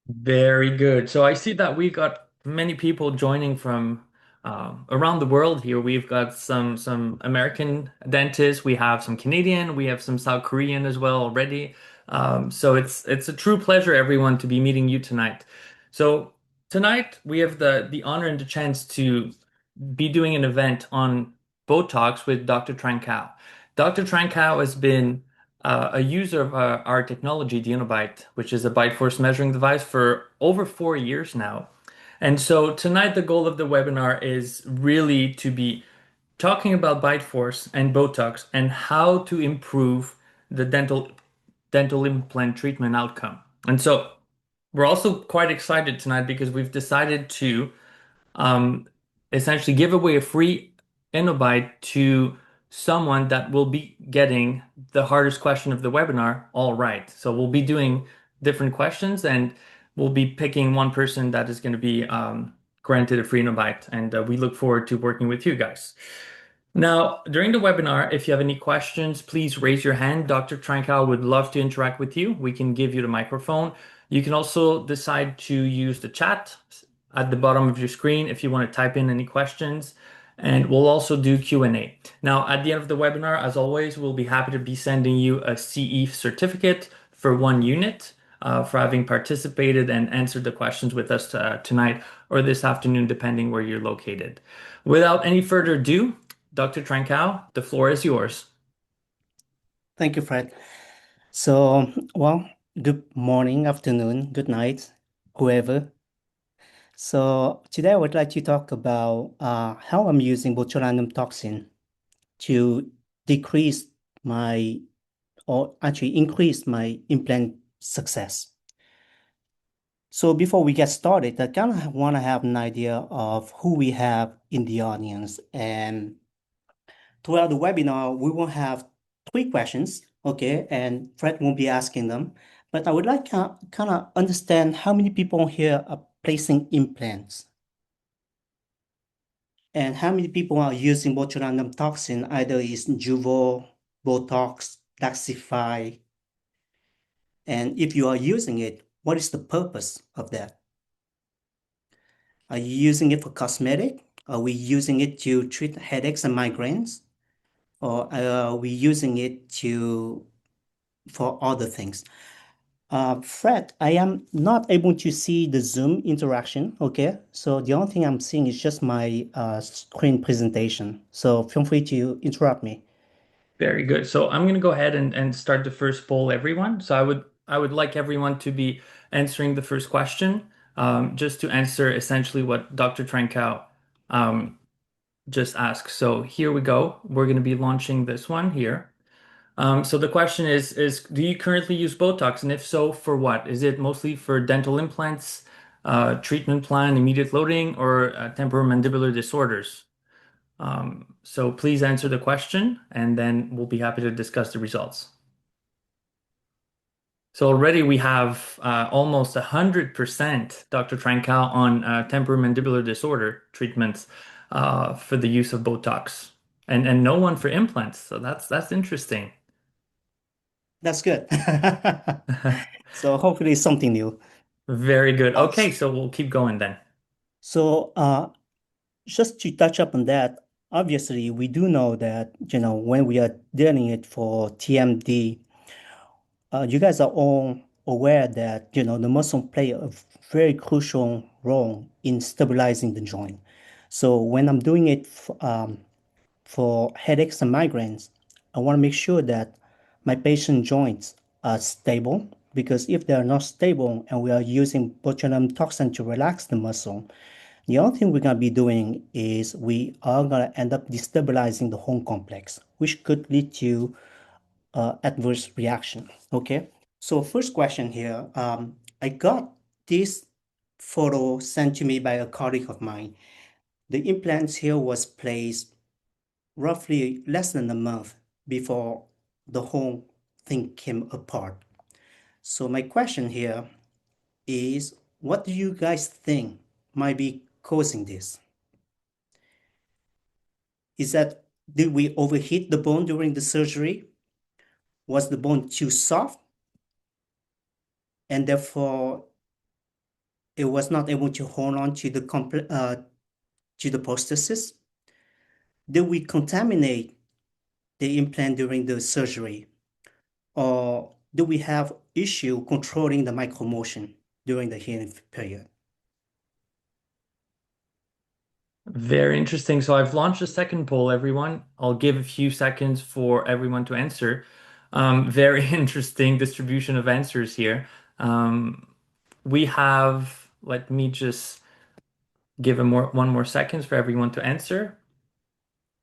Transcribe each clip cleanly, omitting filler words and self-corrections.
Very good. So I see that we got many people joining from around the world here. We've got some American dentists, we have some Canadian, we have some South Korean as well already. So it's a true pleasure, everyone, to be meeting you tonight. So tonight we have the honor and the chance to be doing an event on Botox with Dr. Tran Cao. Dr. Tran Cao has been a user of our technology, the Unibite, which is a bite force measuring device, for over 4 years now. And so tonight, the goal of the webinar is really to be talking about bite force and Botox and how to improve the dental implant treatment outcome. And so we're also quite excited tonight because we've decided to um, essentially give away a free InnoBite to someone that will be getting the hardest question of the webinar all right. So we'll be doing different questions and we'll be picking one person that is going to be granted a free InnoBite. And we look forward to working with you guys. Now, during the webinar, if you have any questions, please raise your hand. Dr. Trankau would love to interact with you. We can give you the microphone. You can also decide to use the chat at the bottom of your screen if you want to type in any questions. And we'll also do Q&A. Now, at the end of the webinar, as always, we'll be happy to be sending you a CE certificate for 1 unit for having participated and answered the questions with us tonight or this afternoon, depending where you're located. Without any further ado, Dr. Trankau, the floor is yours. Thank you, Fred. So, well, good morning, afternoon, good night, whoever. So today I would like to talk about how I'm using botulinum toxin to decrease my, or actually increase my implant success. So before we get started, I kind of want to have an idea of who we have in the audience. And throughout the webinar, we will have 3 questions, okay? And Fred won't be asking them. But I would like to kind of understand how many people here are placing implants and how many people are using botulinum toxin, either is Juvo, Botox, Daxxify. And if you are using it, what is the purpose of that? Are you using it for cosmetic? Are we using it to treat headaches and migraines? Or are we using it for other things? Fred, I am not able to see the Zoom interaction, okay? So the only thing I'm seeing is just my screen presentation. So feel free to interrupt me. Very good. So I'm going to go ahead and start the first poll, everyone. So I would like everyone to be answering the first question, just to answer essentially what Dr. Trankau um, just asked. So here we go. We're going to be launching this one here. So the question is do you currently use Botox? And if so, for what? Is it mostly for dental implants, treatment plan, immediate loading, or temporomandibular disorders? So please answer the question, and then we'll be happy to discuss the results. So already we have almost 100% Dr. Trankau on temporomandibular disorder treatments for the use of Botox, and no one for implants. So that's interesting. That's good. So hopefully it's something new. Very good. Uh, Okay, so we'll keep going then. so just to touch up on that, obviously we do know that, when we are dealing it for TMD, you guys are all aware that, the muscle play a very crucial role in stabilizing the joint. So when I'm doing it for headaches and migraines, I want to make sure that my patient joints are stable because if they are not stable and we are using botulinum toxin to relax the muscle, the only thing we're going to be doing is we are going to end up destabilizing the whole complex, which could lead to adverse reaction. Okay. So first question here, I got this photo sent to me by a colleague of mine. The implants here was placed roughly less than a month before the whole thing came apart. So my question here is, what do you guys think might be causing this? Is that did we overheat the bone during the surgery? Was the bone too soft? And therefore it was not able to hold on to the prosthesis? Did we contaminate the implant during the surgery? Or do we have issue controlling the micromotion during the healing period? Very interesting. So I've launched a second poll, everyone. I'll give a few seconds for everyone to answer. Very interesting distribution of answers here. Um, we have, let me just give one more seconds for everyone to answer.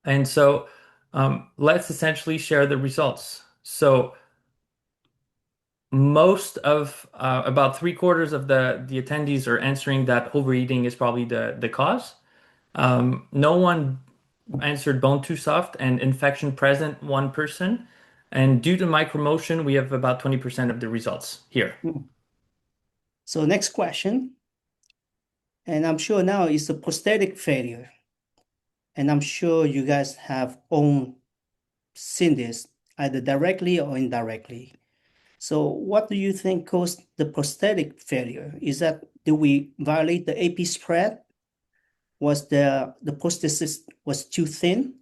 And so let's essentially share the results. So most of about three-quarters of the attendees are answering that overeating is probably the cause. No one answered bone too soft and infection present, one person. And due to micromotion, we have about 20% of the results here. Hmm. So next question, and I'm sure now is the prosthetic failure. And I'm sure you guys have own seen this either directly or indirectly. So what do you think caused the prosthetic failure? Is that did we violate the AP spread? Was the prosthesis was too thin?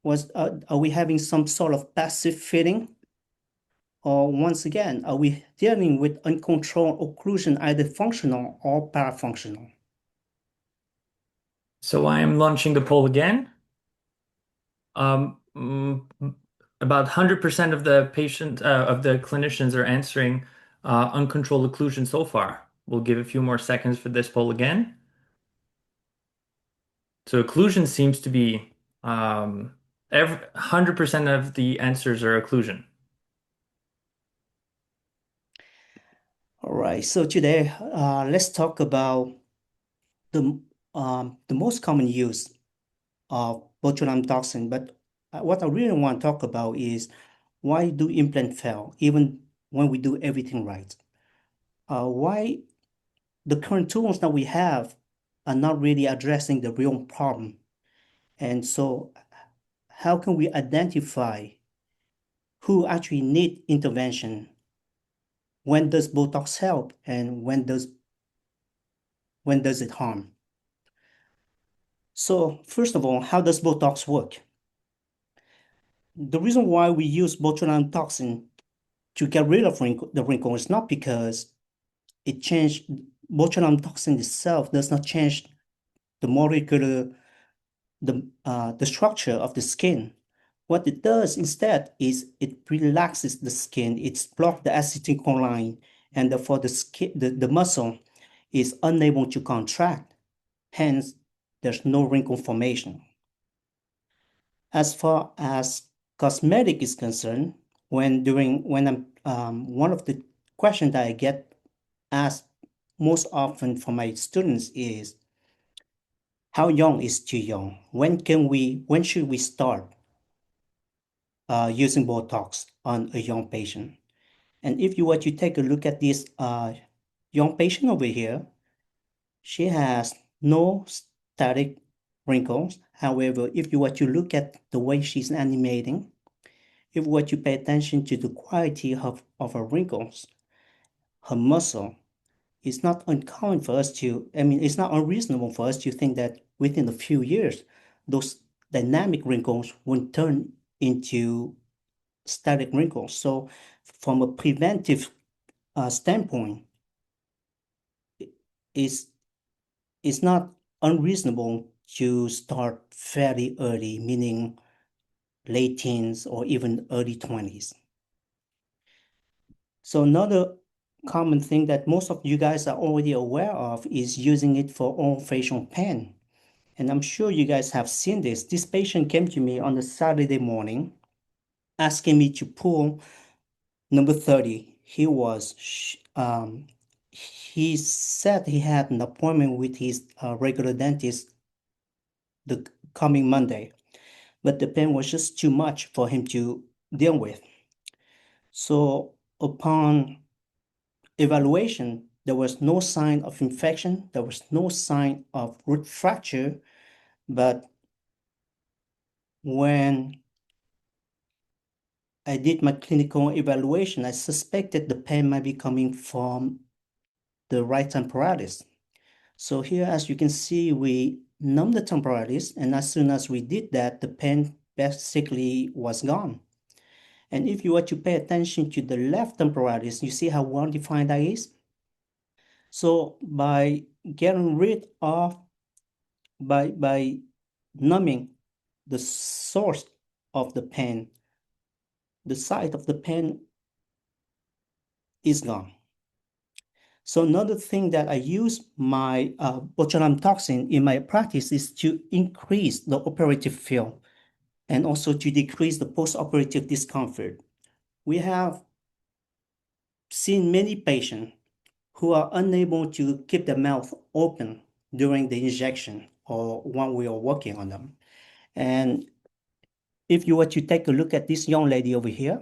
Are we having some sort of passive fitting? Or once again, are we dealing with uncontrolled occlusion, either functional or parafunctional? So I am launching the poll again. About 100% of the of the clinicians are answering uncontrolled occlusion so far. We'll give a few more seconds for this poll again. So occlusion seems to be 100% of the answers are occlusion. All right, so today let's talk about the the most common use of botulinum toxin. But what I really want to talk about is why do implant fail even when we do everything right? Why the current tools that we have are not really addressing the real problem. And so how can we identify who actually need intervention? When does Botox help and when does it harm? So first of all, how does Botox work? The reason why we use botulinum toxin to get rid of the wrinkle is not because it changed botulinum toxin itself does not change the molecular the structure of the skin. What it does instead is it relaxes the skin, it blocks the acetylcholine, and therefore the muscle is unable to contract. Hence, there's no wrinkle formation. As far as cosmetic is concerned, when I'm one of the questions that I get asked most often from my students is how young is too young? When should we start using Botox on a young patient? And if you were to take a look at this young patient over here, she has no static wrinkles. However, if you were to look at the way she's animating, if we were to pay attention to the quality of her wrinkles, her muscle, it's not uncommon for us to, I mean, it's not unreasonable for us to think that within a few years, those dynamic wrinkles will turn into static wrinkles. So, from a preventive standpoint, it's, it's not unreasonable to start fairly early, meaning late teens or even early 20s. So another common thing that most of you guys are already aware of is using it for all facial pain. And I'm sure you guys have seen this. This patient came to me on a Saturday morning asking me to pull number 30. He said he had an appointment with his regular dentist the coming Monday, but the pain was just too much for him to deal with. So upon evaluation, there was no sign of infection, there was no sign of root fracture, but when I did my clinical evaluation, I suspected the pain might be coming from the right temporalis. So here, as you can see, we numb the temporalis, and as soon as we did that, the pain basically was gone. And if you were to pay attention to the left temporalis, you see how well defined that is? So by getting rid of, by numbing the source of the pain, the site of the pain is gone. So another thing that I use my botulinum toxin in my practice is to increase the operative field and also to decrease the post-operative discomfort. We have seen many patients who are unable to keep their mouth open during the injection or when we are working on them. And if you were to take a look at this young lady over here,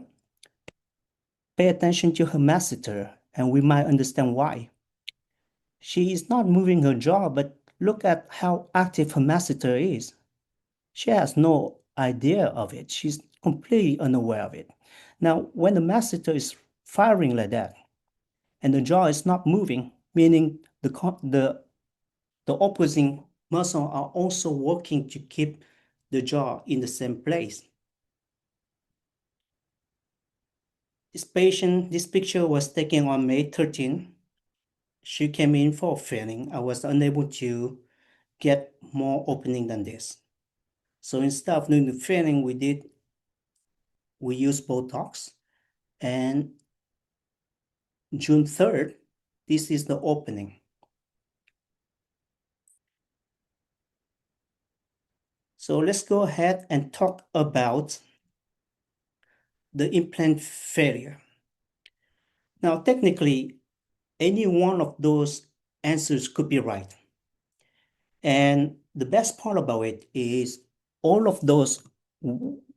pay attention to her masseter, and we might understand why. She is not moving her jaw, but look at how active her masseter is. She has no idea of it. She's completely unaware of it. Now, when the masseter is firing like that, and the jaw is not moving, meaning the opposing muscle are also working to keep the jaw in the same place. This picture was taken on May 13. She came in for a filling. I was unable to get more opening than this. So instead of doing the filling, we used Botox. And June 3rd, this is the opening. So let's go ahead and talk about the implant failure. Now, technically, any one of those answers could be right. And the best part about it is all of those,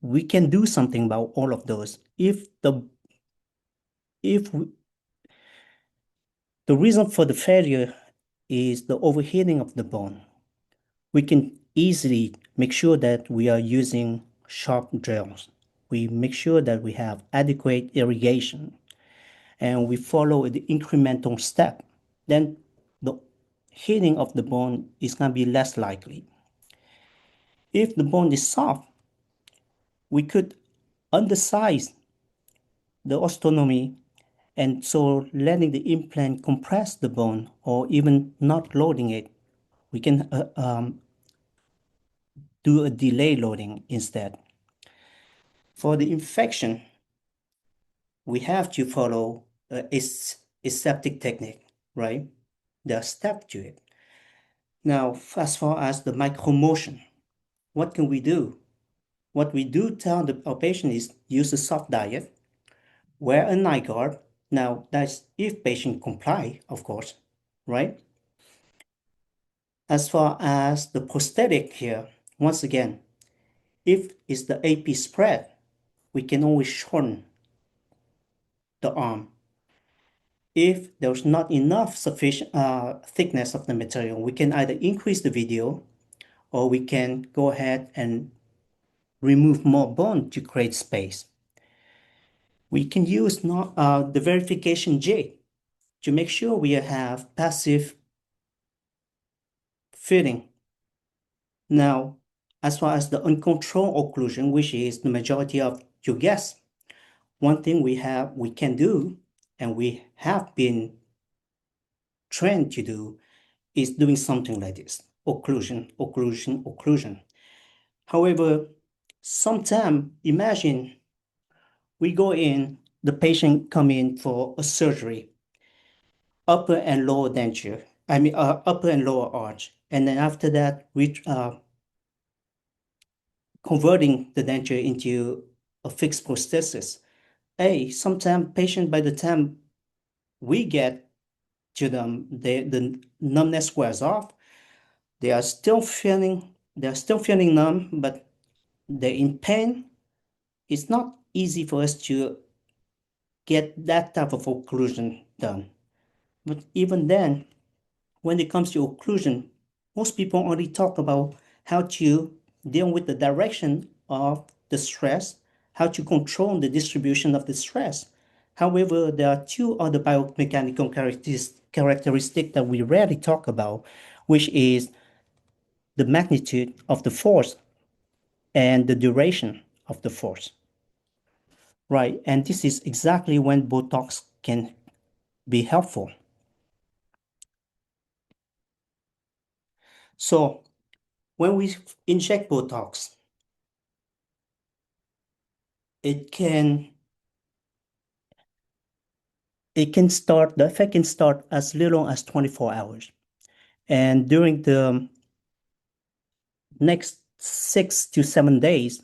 we can do something about all of those. If the reason for the failure is the overheating of the bone, we can easily make sure that we are using sharp drills. We make sure that we have adequate irrigation and we follow the incremental step. Then the healing of the bone is going to be less likely. If the bone is soft, we could undersize the osteotomy and so letting the implant compress the bone or even not loading it. We can do a delay loading instead. For the infection, we have to follow a aseptic technique, right? There are steps to it. Now, as far as the micromotion, what can we do? What we do tell our patient is use a soft diet, wear a night guard. Now, that's if patient comply, of course, right? As far as the prosthetic here, once again, if it's the AP spread, we can always shorten the arm. If there's not enough sufficient thickness of the material, we can either increase the video or we can go ahead and remove more bone to create space. We can use the verification J to make sure we have passive fitting. Now, as far as the uncontrolled occlusion, which is the majority of your guests, one thing we can do, and we have been trained to do, is doing something like this: occlusion, occlusion, occlusion. However, sometimes imagine we go in, the patient come in for a surgery, upper and lower denture, upper and lower arch. And then after that, we converting the denture into a fixed prosthesis. Sometimes patient, by the time we get to them, the numbness wears off. They're still feeling numb, but they're in pain. It's not easy for us to get that type of occlusion done. But even then, when it comes to occlusion, most people only talk about how to deal with the direction of the stress, how to control the distribution of the stress. However, there are two other biomechanical characteristic that we rarely talk about, which is the magnitude of the force and the duration of the force, right? And this is exactly when Botox can be helpful. So when we inject Botox, it can the effect can start as little as 24 hours. And during the next 6 to 7 days,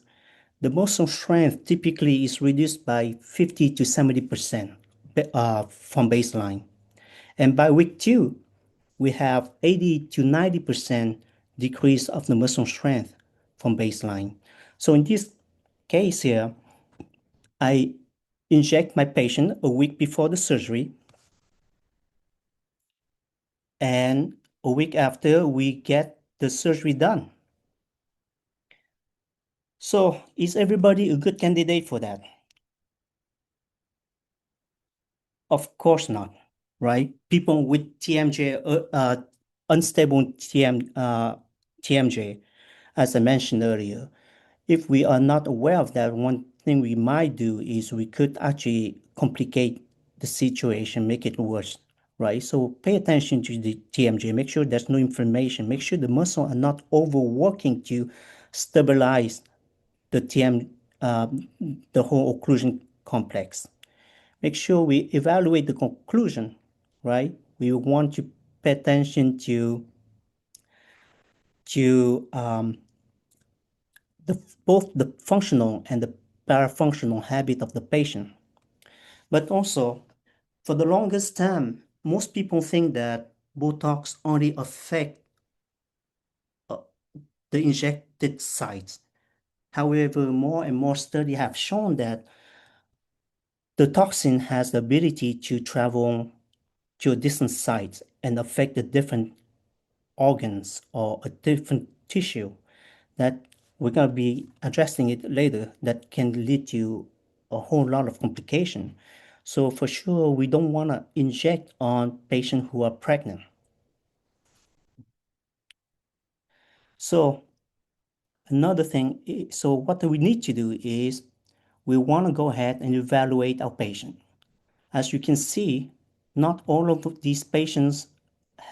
the muscle strength typically is reduced by 50 to 70% from baseline. And by week 2, we have 80 to 90% decrease of the muscle strength from baseline. So in this case here, I inject my patient a week before the surgery, and a week after we get the surgery done. So is everybody a good candidate for that? Of course not, right? People with TMJ, unstable TMJ, as I mentioned earlier, if we are not aware of that, one thing we might do is we could actually complicate the situation, make it worse, right? So pay attention to the TMJ, make sure there's no inflammation, make sure the muscle are not overworking to stabilize the the whole occlusion complex. Make sure we evaluate the conclusion, right? We want to pay attention to the both the functional and the parafunctional habit of the patient. But also, for the longest time, most people think that Botox only affect uh, the injected sites. However, more and more studies have shown that the toxin has the ability to travel to a distant site and affect the different organs or a different tissue that we're going to be addressing it later that can lead to a whole lot of complication. So for sure, we don't want to inject on patients who are pregnant. So another thing, so what we need to do is we want to go ahead and evaluate our patient. As you can see, not all of these patients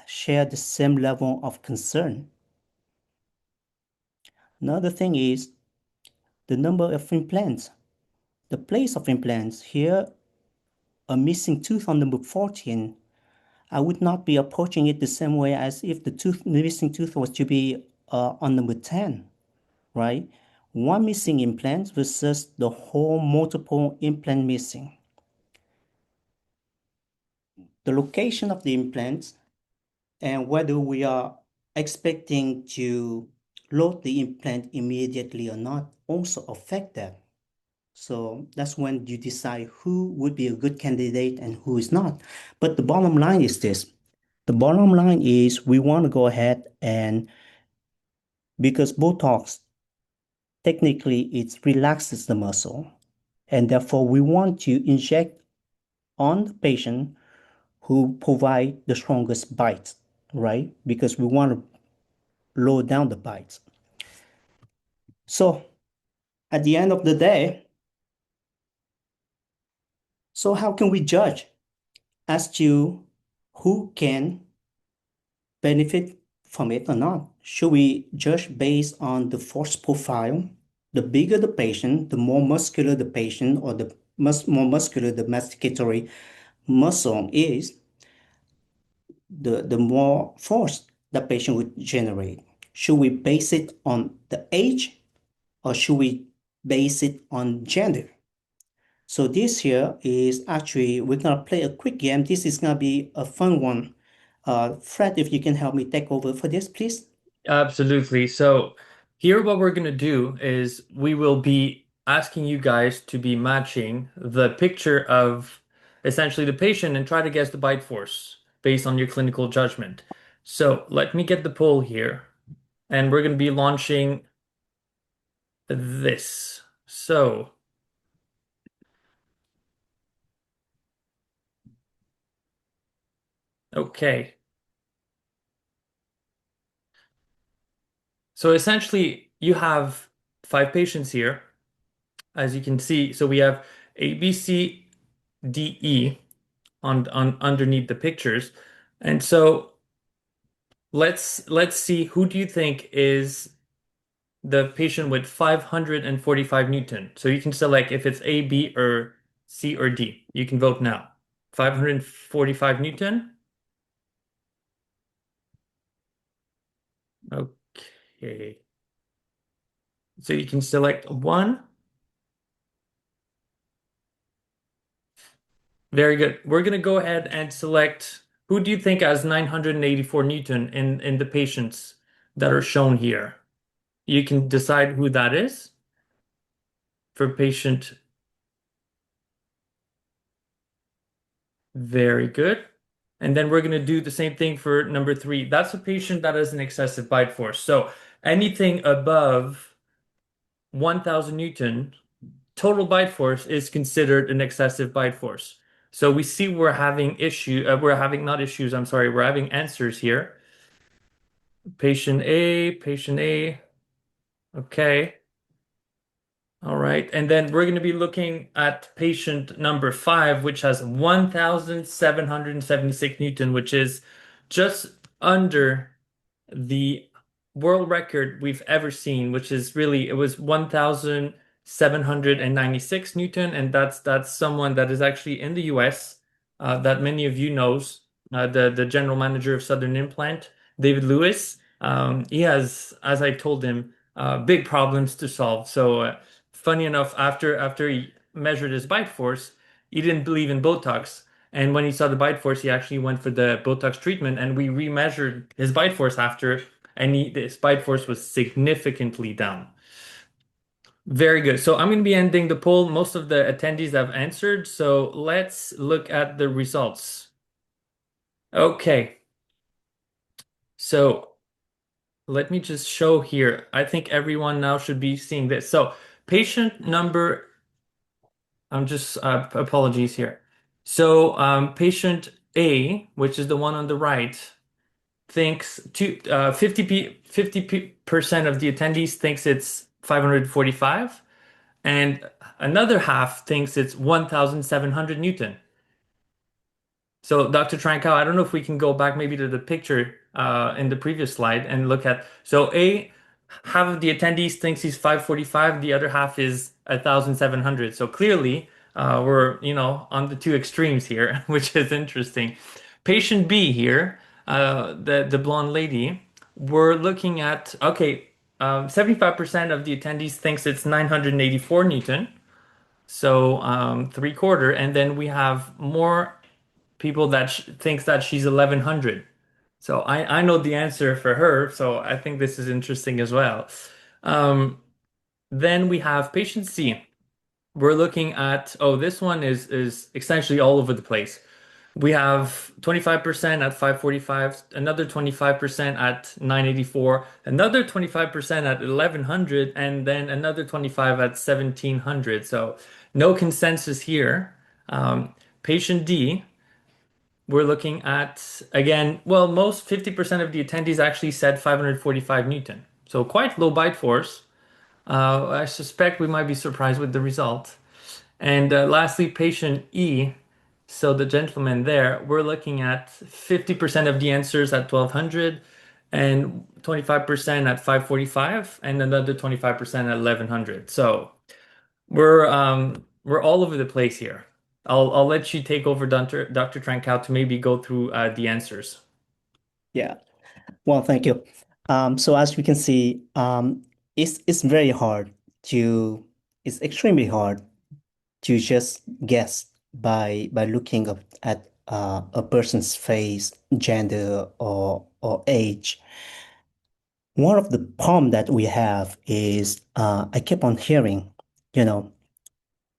share the same level of concern. Another thing is the number of implants. The place of implants here, a missing tooth on number 14, I would not be approaching it the same way as if the missing tooth was to be on number 10, right? One missing implant versus the whole multiple implant missing. The location of the implants and whether we are expecting to load the implant immediately or not also affect that. So that's when you decide who would be a good candidate and who is not. But the bottom line is this. The bottom line is we want to go ahead and because Botox technically it relaxes the muscle and therefore we want to inject on the patient who provide the strongest bites, right? Because we want to lower down the bites. So at the end of the day, so how can we judge as to who can benefit from it or not? Should we judge based on the force profile? The bigger the patient, the more muscular the patient or the more muscular the masticatory muscle is, the more force the patient would generate. Should we base it on the age or should we base it on gender? So this here is actually, we're gonna play a quick game. This is gonna be a fun one. Fred, if you can help me take over for this, please. Absolutely. So here what we're going to do is we will be asking you guys to be matching the picture of essentially the patient and try to guess the bite force based on your clinical judgment. So let me get the poll here and we're going to be launching this. So Okay. So essentially, you have five patients here, as you can see. So we have A, B, C, D, E on underneath the pictures. And so let's see who do you think is the patient with 545 Newton. So you can select if it's A, B, or C or D. You can vote now. 545 Newton. Okay. So you can select one. Very good. We're going to go ahead and select who do you think has 984 Newton in the patients that are shown here. You can decide who that is for patient. Very good. And then we're going to do the same thing for number three. That's a patient that has an excessive bite force. So anything above 1000 Newton total bite force is considered an excessive bite force. So we see we're having not issues, I'm sorry, we're having answers here. Patient A, okay. All right. And then we're going to be looking at patient number five, which has 1776 Newton, which is just under the world record we've ever seen, which is really, it was 1796 Newton. And that's someone that is actually in the US, that many of you knows, the general manager of Southern Implant, David Lewis. He has, as I told him, big problems to solve. So, funny enough, after he measured his bite force, he didn't believe in Botox. And when he saw the bite force, he actually went for the Botox treatment, and we remeasured his bite force after, and his bite force was significantly down. Very good. So I'm going to be ending the poll. Most of the attendees have answered, so let's look at the results. Okay, so let me just show here. I think everyone now should be seeing this. So patient number I'm just apologies here. So patient A, which is the one on the right, thinks 50% of the attendees thinks it's 545, and another half thinks it's 1700 Newton. So, Dr. Trankow, I don't know if we can go back maybe to the picture in the previous slide and look at. So, A, half of the attendees thinks he's 545, the other half is 1700. So, clearly, we're, on the two extremes here, which is interesting. Patient B here, the blonde lady, we're looking at, okay, 75% of the attendees thinks it's 984 Newton. So, three quarter. And then we have more people that sh thinks that she's 1100. So I know the answer for her, so I think this is interesting as well. Um, then we have patient C. We're looking at, oh, this one is essentially all over the place. We have 25% at 545, another 25% at 984, another 25% at 1100, and then another 25 at 1700. So no consensus here. Patient D, we're looking at, again, well, most 50% of the attendees actually said 545 Newton. So quite low bite force. I suspect we might be surprised with the result. And lastly, patient E. So the gentleman there, we're looking at 50% of the answers at 1200 and 25% at 545 and another 25% at 1100. So we're all over the place here. I'll let you take over, Dr. Trankow, to maybe go through the answers. Yeah. Well, thank you. So as we can see, it's very hard to it's extremely hard to just guess by looking up at a person's face, gender, or age. One of the problem that we have is I kept on hearing, you know,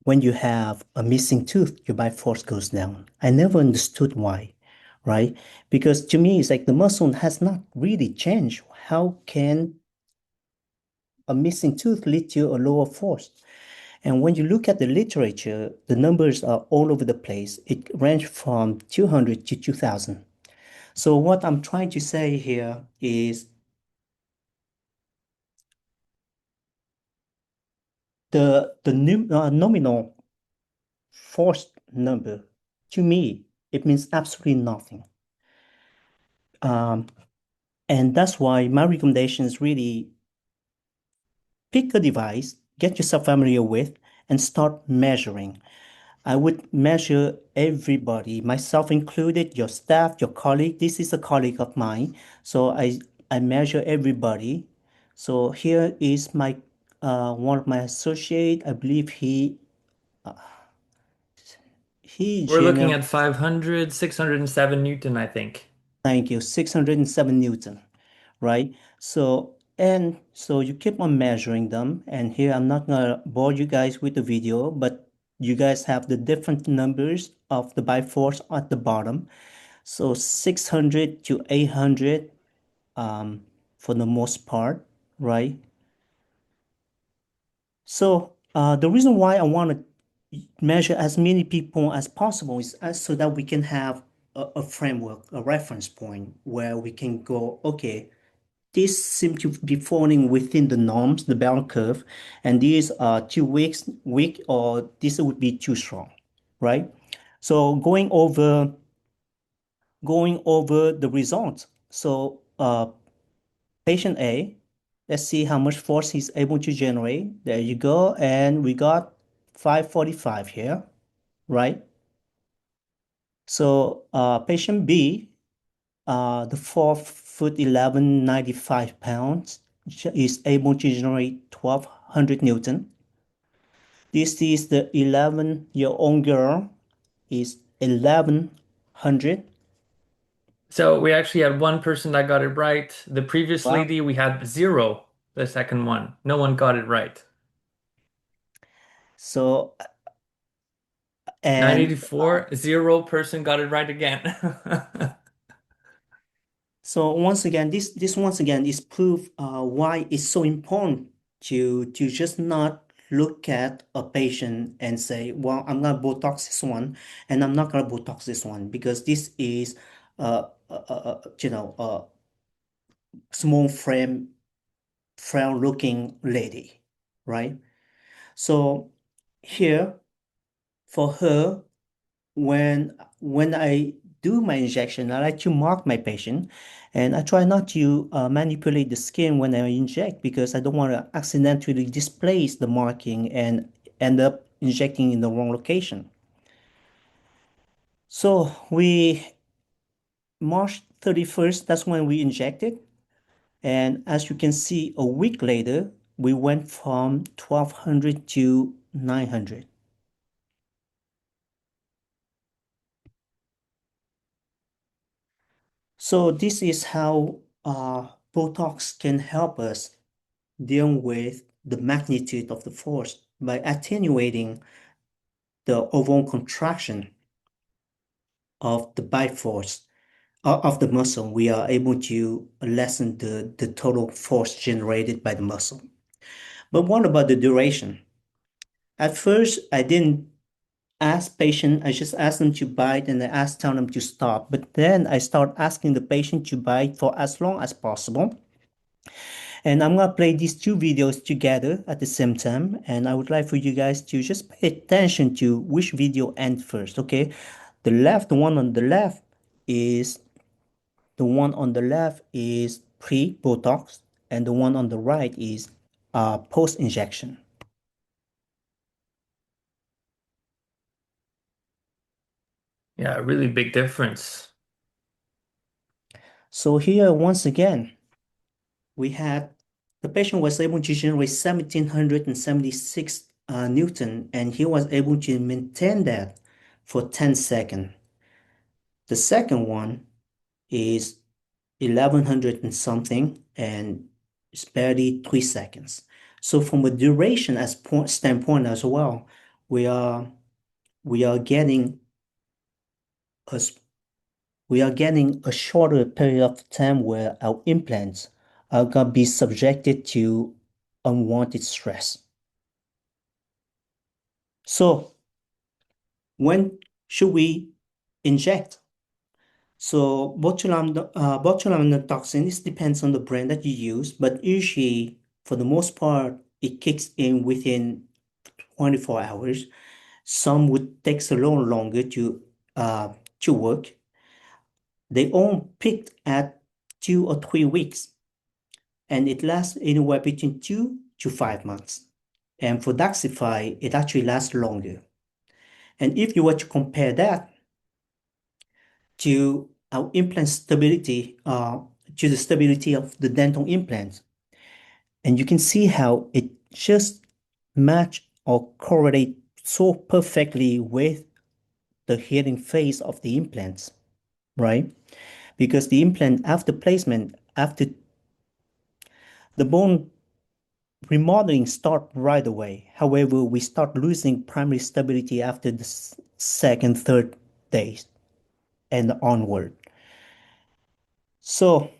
when you have a missing tooth, your bite force goes down. I never understood why, right? Because to me, it's like the muscle has not really changed. How can a missing tooth lead to a lower force? And when you look at the literature, the numbers are all over the place. It ranges from 200 to 2000. So what I'm trying to say here is the nominal force number to me it means absolutely nothing. Um, and that's why my recommendation is really pick a device, get yourself familiar with, and start measuring. I would measure everybody, myself included, your staff, your colleague. This is a colleague of mine, so I measure everybody. So here is my one of my associate. I believe he We're looking general. at 500, 607 Newton, I think. Thank you, 607 Newton, right? So you keep on measuring them, and here I'm not gonna bore you guys with the video, but you guys have the different numbers of the Biforce at the bottom. So 600 to 800 for the most part, right? So the reason why I want to measure as many people as possible is so that we can have a framework, a reference point where we can go, okay, these seem to be falling within the norms, the bell curve, and these are too weak, or this would be too strong, right? So going over the results. So patient A, let's see how much force he's able to generate. There you go, and we got 545 here, right? So patient B, the 4 foot 11, 95 pounds, is able to generate 1200 Newton. This is the 11-year-old girl, is 1100. So we actually had one person that got it right. The previous Wow. lady, we had zero, the second one. No one got it right. So, and 984, zero person got it right again. so once again, this once again is proof why it's so important to just not look at a patient and say, well, I'm gonna Botox this one, and I'm not gonna Botox this one because this is a small frail looking lady, right? So here for her, when I do my injection, I like to mark my patient, and I try not to manipulate the skin when I inject because I don't want to accidentally displace the marking and end up injecting in the wrong location. So we March 31st, that's when we injected, and as you can see, a week later, we went from 1200 to 900. So this is how Botox can help us deal with the magnitude of the force by attenuating the overall contraction of the bite force of the muscle. We are able to lessen the total force generated by the muscle. But what about the duration? At first, I didn't ask patient, I just asked them to bite and tell them to stop. But then I start asking the patient to bite for as long as possible. And I'm gonna play these two videos together at the same time. And I would like for you guys to just pay attention to which video ends first, okay? The one on the left is pre-Botox, and the one on the right is post-injection. Yeah, really big difference. So here, once again, we had the patient was able to generate 1776 Newton, and he was able to maintain that for 10 seconds. The second one is 1100 and something, and it's barely 3 seconds. So from a duration standpoint as well, we are we are getting a we are getting a shorter period of time where our implants are gonna be subjected to unwanted stress. So when should we inject? So botulinum toxin, this depends on the brand that you use, but usually for the most part, it kicks in within 24 hours. Some would take a little longer uh, to work. They all peaked at 2 or 3 weeks, and it lasts anywhere between 2 to 5 months. And for Daxify, it actually lasts longer. And if you were to compare that to our implant stability, to the stability of the dental implants, and you can see how it just match or correlate so perfectly with the healing phase of the implants, right? Because the implant after placement, after the bone remodeling start right away. However, we start losing primary stability after the second, third days and onward. So,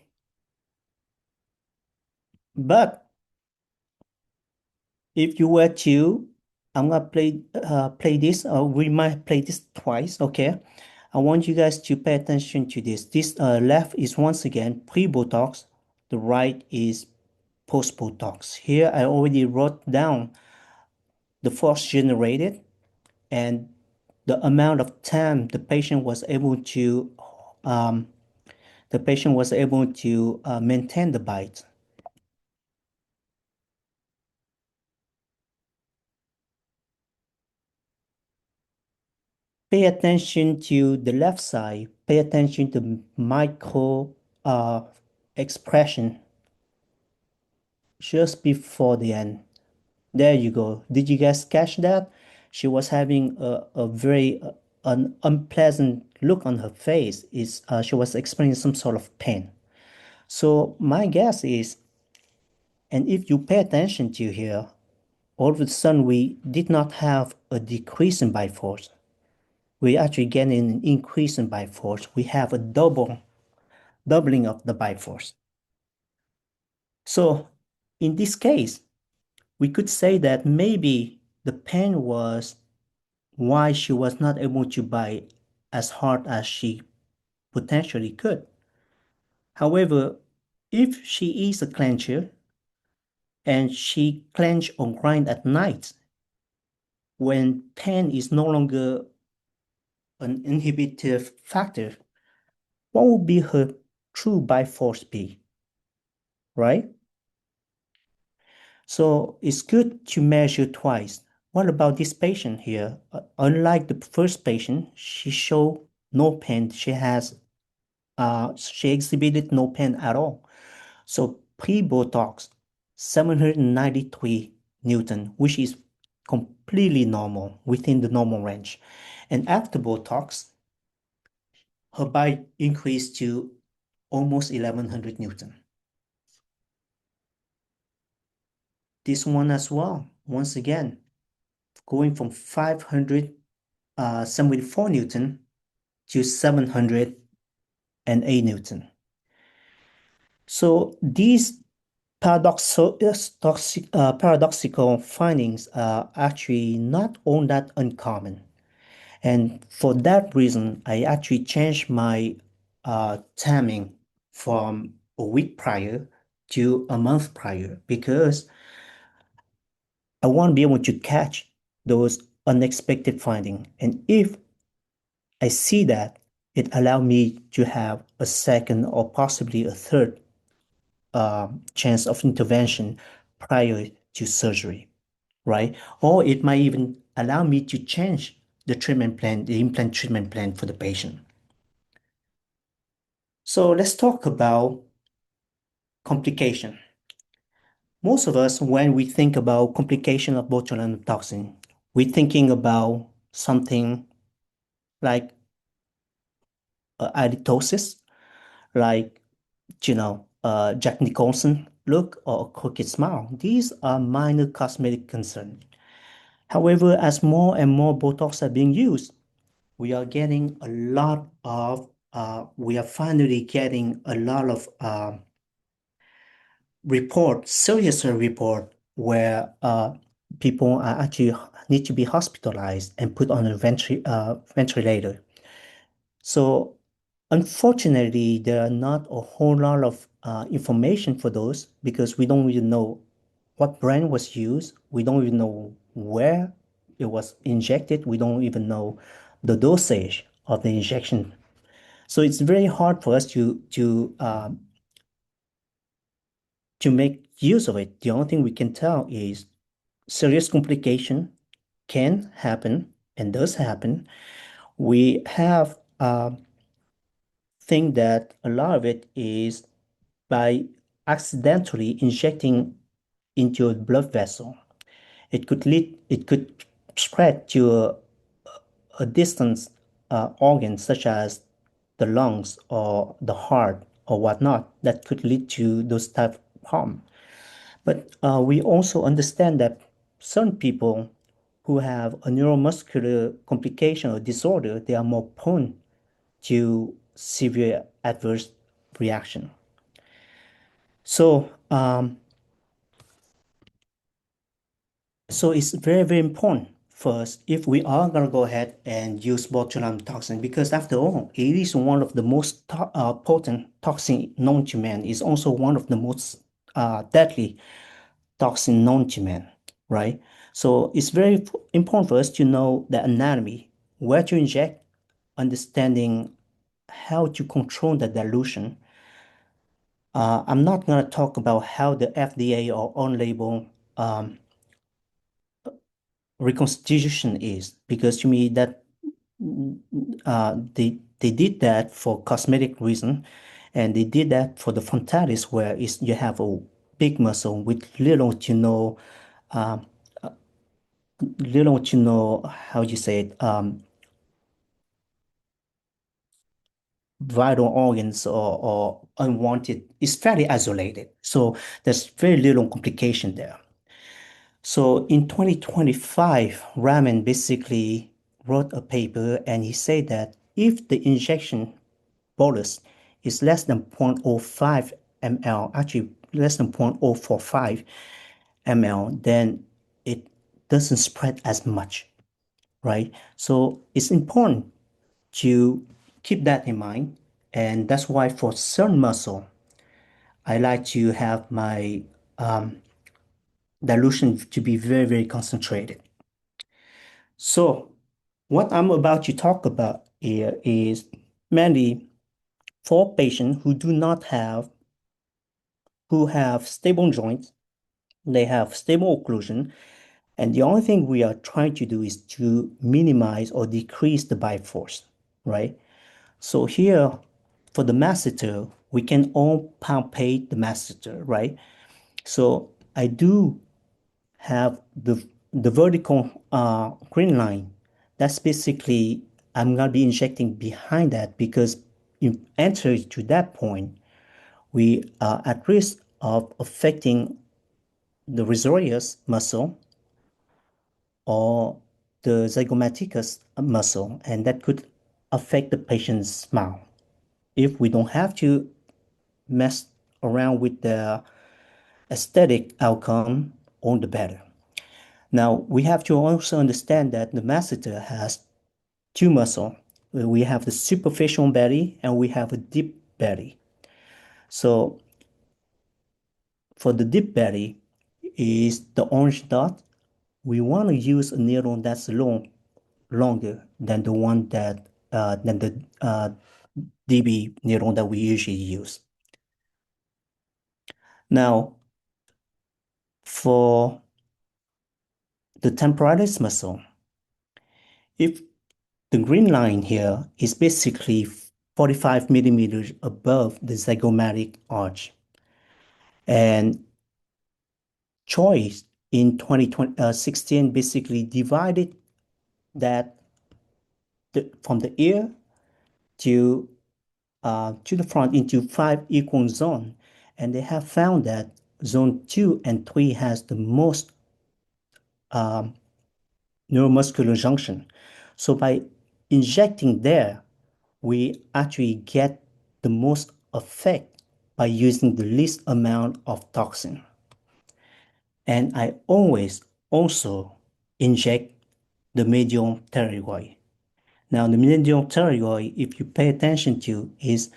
but if you were to, I'm gonna play this. We might play this twice. Okay, I want you guys to pay attention to this. This left is once again pre-Botox. The right is post-Botox. Here I already wrote down the force generated and the amount of time um, the patient was able to maintain the bite. Pay attention to the left side. Pay attention to micro uh, expression just before the end. There you go. Did you guys catch that? She was having a very an unpleasant look on her face. She was experiencing some sort of pain. So my guess is, and if you pay attention to here, all of a sudden we did not have a decrease in bite force. We actually getting an increase in bite force. We have a doubling of the bite force. So in this case, we could say that maybe the pain was why she was not able to bite as hard as she potentially could. However, if she is a clencher and she clench or grind at night, when pain is no longer an inhibitive factor, what would be her true bite force be, right? So it's good to measure twice. What about this patient here? Unlike the first patient, she showed no pain. She exhibited no pain at all. So pre-Botox, 793 Newton, which is completely normal, within the normal range. And after Botox, her bite increased to almost 1100 Newton. This one as well, once again, going from 574 Newton to 708 Newton. So these paradoxical findings are actually not all that uncommon. And for that reason, I actually changed my timing from a week prior to a month prior because I want to be able to catch those unexpected findings. And if I see that, it allow me to have a second or possibly a third chance of intervention prior to surgery, right? Or it might even allow me to change the treatment plan, the implant treatment plan for the patient. So let's talk about complication. Most of us, when we think about complication of botulinum toxin, we're thinking about something like halitosis, like, Jack Nicholson look or a crooked smile. These are minor cosmetic concerns. However, as more and more Botox are being used, we are finally getting a lot of serious report where people are actually need to be hospitalized and put on a ventilator. So Unfortunately, there are not a whole lot of information for those because we don't even know what brand was used. We don't even know where it was injected. We don't even know the dosage of the injection. So it's very hard for us to make use of it. The only thing we can tell is serious complication can happen and does happen. We have think that a lot of it is by accidentally injecting into a blood vessel. It could spread to a distant organ such as the lungs or the heart or whatnot that could lead to those type of harm. But we also understand that some people who have a neuromuscular complication or disorder, they are more prone to severe adverse reaction. So, so it's very, very important for us if we are going to go ahead and use botulinum toxin because after all, it is one of the most potent toxin known to man. It's also one of the most deadly toxin known to man, right? So it's very important for us to know the anatomy, where to inject, understanding how to control the dilution. I'm not going to talk about how the FDA or on-label reconstitution is because to me that they did that for cosmetic reason and they did that for the frontalis where is you have a big muscle with little to know how you say it vital organs or unwanted is fairly isolated, so there's very little complication there. So in 2025, Raman basically wrote a paper and he said that if the injection bolus is less than 0.05 ml, actually less than 0.045 ml, then it doesn't spread as much, right? So it's important to keep that in mind. And that's why for certain muscle, I like to have my dilution to be very, very concentrated. So what I'm about to talk about here is mainly for patients who do not have, who have stable joints, they have stable occlusion, and the only thing we are trying to do is to minimize or decrease the bite force, right? So here, for the masseter, we can all palpate the masseter, right? So I do have the vertical green line. That's basically I'm gonna be injecting behind that because if enter to that point, we are at risk of affecting the serratus muscle or the zygomaticus muscle, and that could affect the patient's smile. If we don't have to mess around with the aesthetic outcome, all the better. Now, we have to also understand that the masseter has two muscles. We have the superficial belly and we have a deep belly. So for the deep belly is the orange dot. We want to use a needle that's longer than the one that than the DB needle that we usually use. Now, for the temporalis muscle, if the green line here is basically 45 millimeters above the zygomatic arch. And Choice in 2016 basically divided that from the ear to the front into 5 equal zones. And they have found that zone 2 and 3 has the most um, neuromuscular junction. So by injecting there, we actually get the most effect by using the least amount of toxin. And I always also inject the medial pterygoid. Now, the medial pterygoid, if you pay attention to, is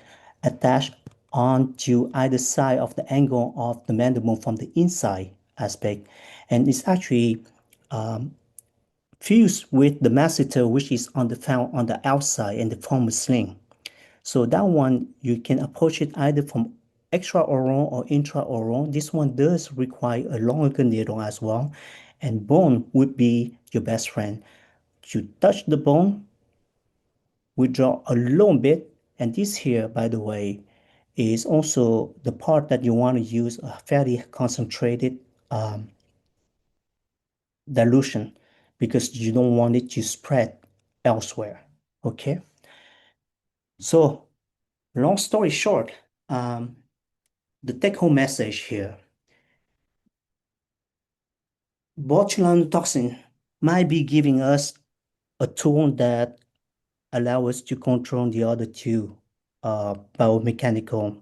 attached onto either side of the angle of the mandible from the inside aspect, and it's actually fused with the masseter, which is on the found on the outside and the form a sling. So that one you can approach it either from extraoral or intraoral. This one does require a longer needle as well, and bone would be your best friend. You touch the bone, withdraw a little bit, and this here, by the way, is also the part that you want to use a fairly concentrated dilution because you don't want it to spread elsewhere. Okay, so long story short, um, the take-home message here, botulinum toxin might be giving us a tool that allow us to control the other two biomechanical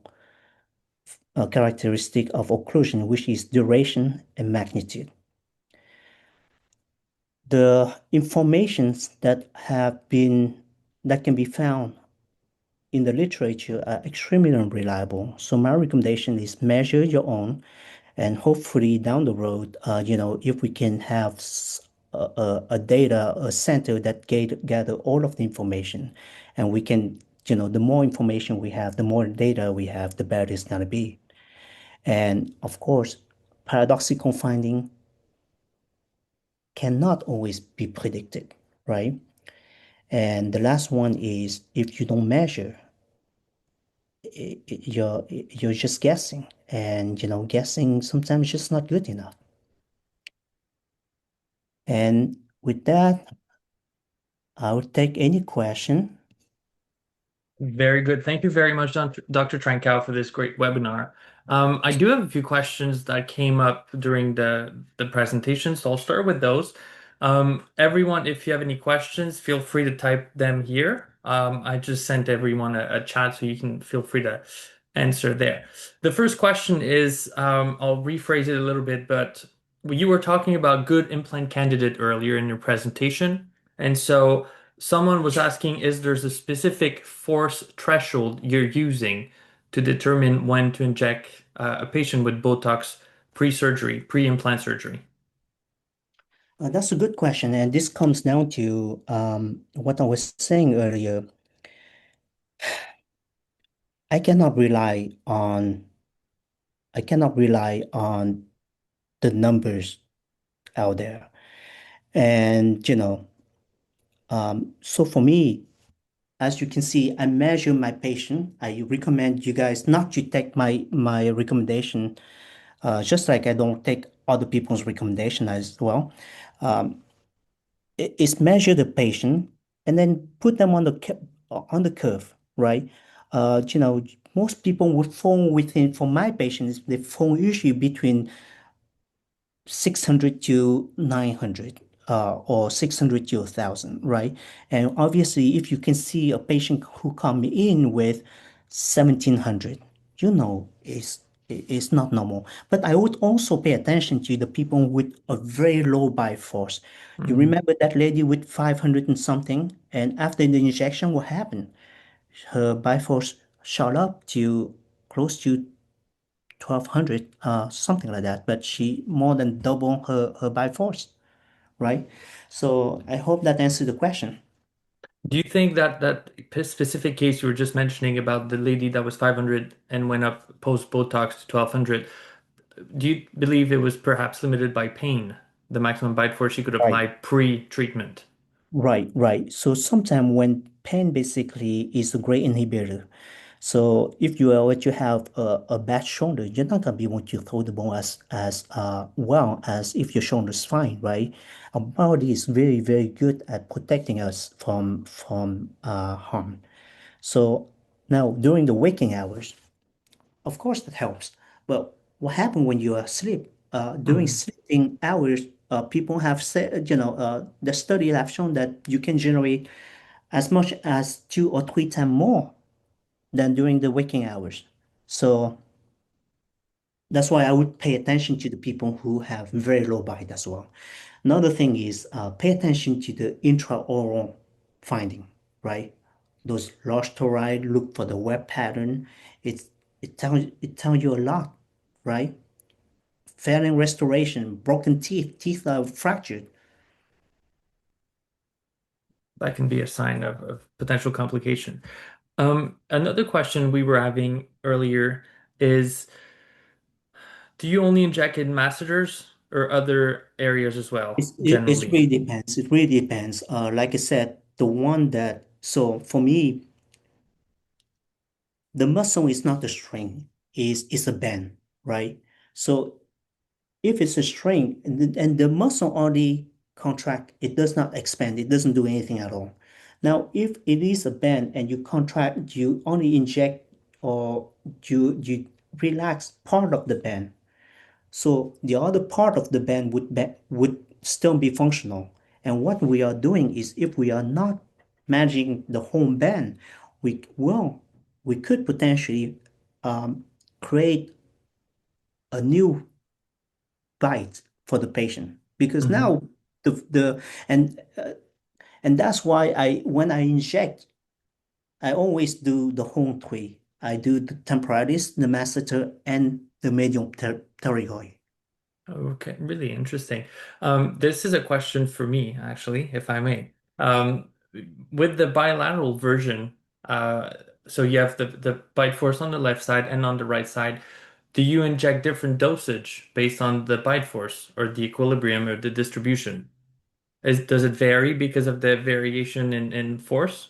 characteristic of occlusion, which is duration and magnitude. The informations that can be found in the literature are extremely unreliable. So my recommendation is measure your own, and hopefully down the road, if we can have a center that gather all of the information, and we can, the more information we have, the more data we have, the better it's gonna be. And of course, paradoxical finding cannot always be predicted, right? And the last one is if you don't measure, you're just guessing, and guessing sometimes just not good enough. And with that, I will take any question. Very good. Thank you very much, Dr. Trankau, for this great webinar. I do have a few questions that came up during the presentation, so I'll start with those. Everyone, if you have any questions, feel free to type them here. I just sent everyone a chat, so you can feel free to answer there. The first question is, I'll rephrase it a little bit, but you were talking about good implant candidate earlier in your presentation, and so someone was asking, is there's a specific force threshold you're using to determine when to inject a patient with Botox pre-surgery, pre-implant surgery? That's a good question, and this comes down to what I was saying earlier. I cannot rely on I cannot rely on the numbers out there, and so for me, as you can see, I measure my patient. I recommend you guys not to take my recommendation, just like I don't take other people's recommendation as well. Um, is measure the patient and then put them on on the curve, right? Most people would fall within, for my patients, they fall usually between 600 to 900 or 600 to 1,000, right? And obviously, if you can see a patient who come in with 1,700, it's not normal. But I would also pay attention to the people with a very low bite force. You Mhm. remember that lady with 500 and something, and after the injection, what happened? Her bite force shot up to close to 1,200, something like that, but she more than double her by force, right? So I hope that answered the question. Do you think that specific case you were just mentioning about the lady that was 500 and went up post Botox to 1,200, do you believe it was perhaps limited by pain, the maximum bite force she could Right. apply pre-treatment? Right, right. So sometimes when pain basically is a great inhibitor. So if you are what you have a bad shoulder, you're not gonna be able to throw the ball as well as if your shoulder is fine, right? Our body is very, very good at protecting us from harm. So now during the waking hours, of course, that helps. But what happens when you are asleep? During Mhm. sleeping hours, people have said, the study have shown that you can generate as much as 2 or 3 times more than during the waking hours. So that's why I would pay attention to the people who have very low bite as well. Another thing is pay attention to the intraoral finding. right? Those large tori, look for the web pattern. It's it tells you a lot, right? Failing restoration, broken teeth, teeth are fractured. That can be a sign of potential complication. Another question we were having earlier is, do you only inject in masseters or other areas as well, It generally? really depends. It really depends. Like I said, the one that so for me, the muscle is not a string, is a band, right? So if it's a string and the muscle only contract, it does not expand, it doesn't do anything at all. Now, if it is a band and you contract, you only inject or you relax part of the band. So the other part of the band would still be functional. And what we are doing is if we are not managing the whole band, we could potentially um, create a new bite for the patient because Hmm. now the and that's why I when I inject, I always do the whole three. I do the temporalis, the masseter, and the medium pterygoid. Okay, really interesting. This is a question for me, actually, if I may. With the bilateral version, uh, so you have the bite force on the left side and on the right side. Do you inject different dosage based on the bite force or the equilibrium or the distribution? Does it vary because of the variation in force?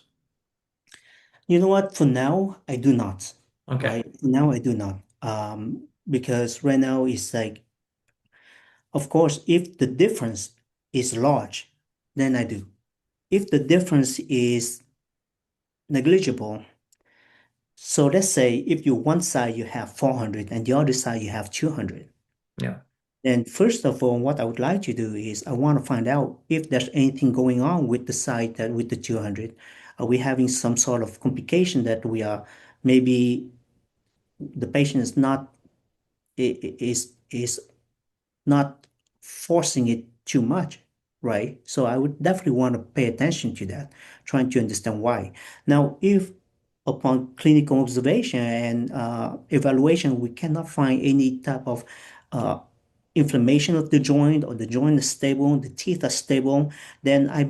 You know what? For now, I do not. Okay. Right? For now, I do not. Because right now it's like, of course, if the difference is large, then I do. If the difference is negligible, so let's say if you one side you have 400 and the other side you have 200, Yeah. then first of all, what I would like to do is I want to find out if there's anything going on with the side that with the 200. Are we having some sort of complication that we are maybe the patient is not is not forcing it too much, right? So I would definitely want to pay attention to that, trying to understand why. Now, if upon clinical observation and evaluation, we cannot find any type of uh, inflammation of the joint or the joint is stable, the teeth are stable, then I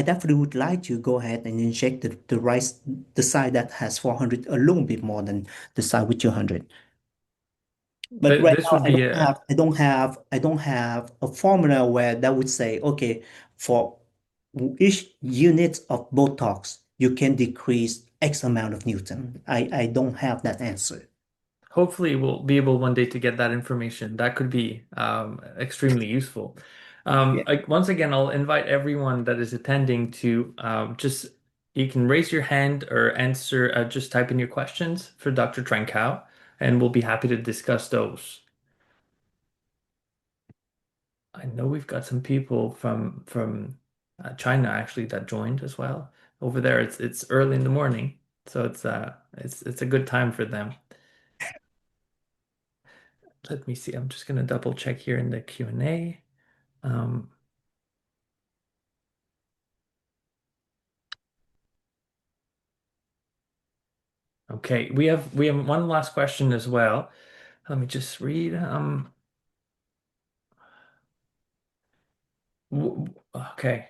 definitely would like to go ahead and inject the side that has 400 a little bit more than the side with 200. But right This now, would be a I don't have a formula where that would say, okay, for each unit of Botox, you can decrease X amount of Newton. I don't have that answer. Hopefully, we'll be able one day to get that information. That could be extremely useful. Yeah. Once again, I'll invite everyone that is attending to just you can raise your hand or answer, just type in your questions for Dr. Tran Cao, and we'll be happy to discuss those. I know we've got some people from China actually that joined as well. Over there, it's early in the morning, so it's a good time for them. Let me see. I'm just gonna double check here in the Q&A. Um, okay, we have one last question as well. Let me just read. Okay,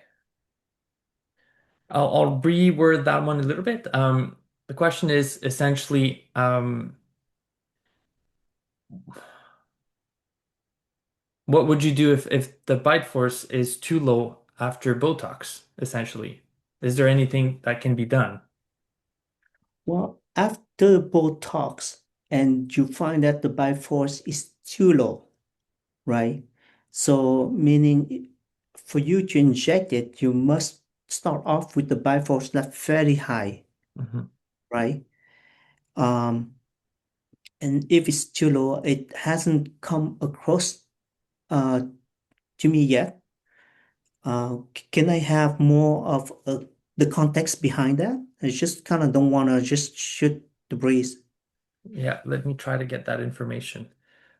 I'll reword that one a little bit. The question is essentially, what would you do if the bite force is too low after Botox, essentially? Is there anything that can be done? Well, after Botox, and you find that the bite force is too low, right? So meaning for you to inject it, you must start off with the bite force not very high, Mhm. right? Um, and if it's too low, it hasn't come across uh, to me yet. Can I have more of the context behind that? I just kind of don't want to just shoot the breeze. Yeah, let me try to get that information.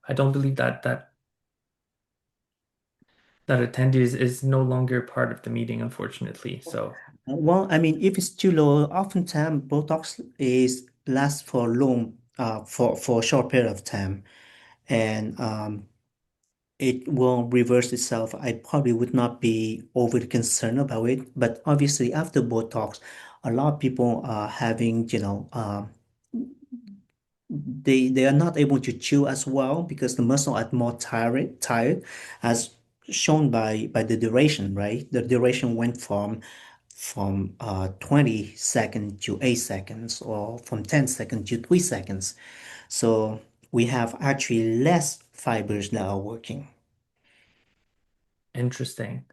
I don't believe that attendee is no longer part of the meeting, unfortunately. So. Well, I mean, if it's too low, oftentimes Botox is lasts for long, for a short period of time, and it will reverse itself. I probably would not be overly concerned about it, but obviously after Botox, a lot of people are having, they are not able to chew as well because the muscle are more tired, as shown by the duration, right? The duration went from 20 seconds to 8 seconds, or from 10 seconds to 3 seconds. So we have actually less fibers that are working. Interesting.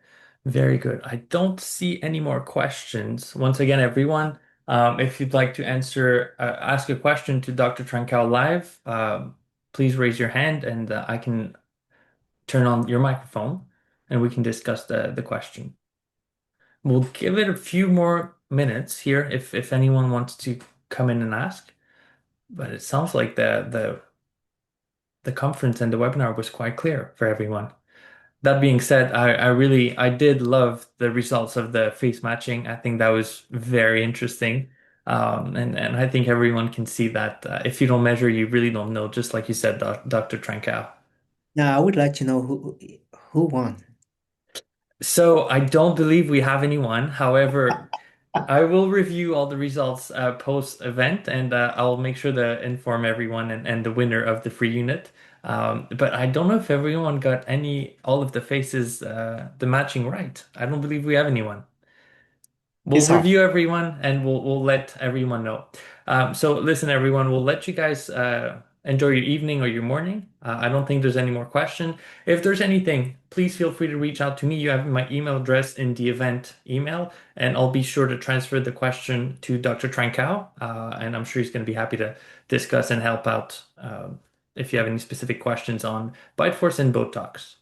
Very good. I don't see any more questions. Once again, everyone, if you'd like to ask a question to Dr. Trankau live, please raise your hand and I can turn on your microphone and we can discuss the question. We'll give it a few more minutes here if anyone wants to come in and ask, but it sounds like the conference and the webinar was quite clear for everyone. That being said, I did love the results of the face matching. I think that was very interesting. And I think everyone can see that if you don't measure, you really don't know, just like you said, Dr. Trankau. Now, I would like to know who won. So I don't believe we have anyone. However, I will review all the results post event and I'll make sure to inform everyone and the winner of the free unit. But I don't know if everyone got all of the faces, the matching right. I don't believe we have anyone. We'll It's hard. review everyone and we'll let everyone know. So listen, everyone, we'll let you guys enjoy your evening or your morning. I don't think there's any more question. If there's anything, please feel free to reach out to me. You have my email address in the event email, and I'll be sure to transfer the question to Dr. Trankau, and I'm sure he's going to be happy to discuss and help out if you have any specific questions on Bite Force and Botox.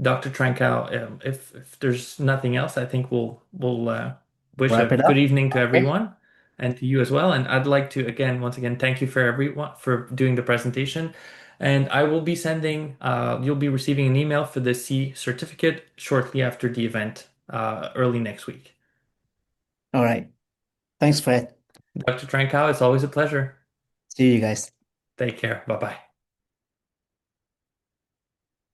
Dr. Trankau, if there's nothing else, I think we'll wish Wrap a it good up. evening to Okay. everyone and to you as well. And I'd like to once again, thank you for everyone for doing the presentation. And I will be sending, you'll be receiving an email for the C certificate shortly after the event, early next week. All right. Thanks, Fred. Dr. Trankau, it's always a pleasure. See you guys. Take care. Bye bye.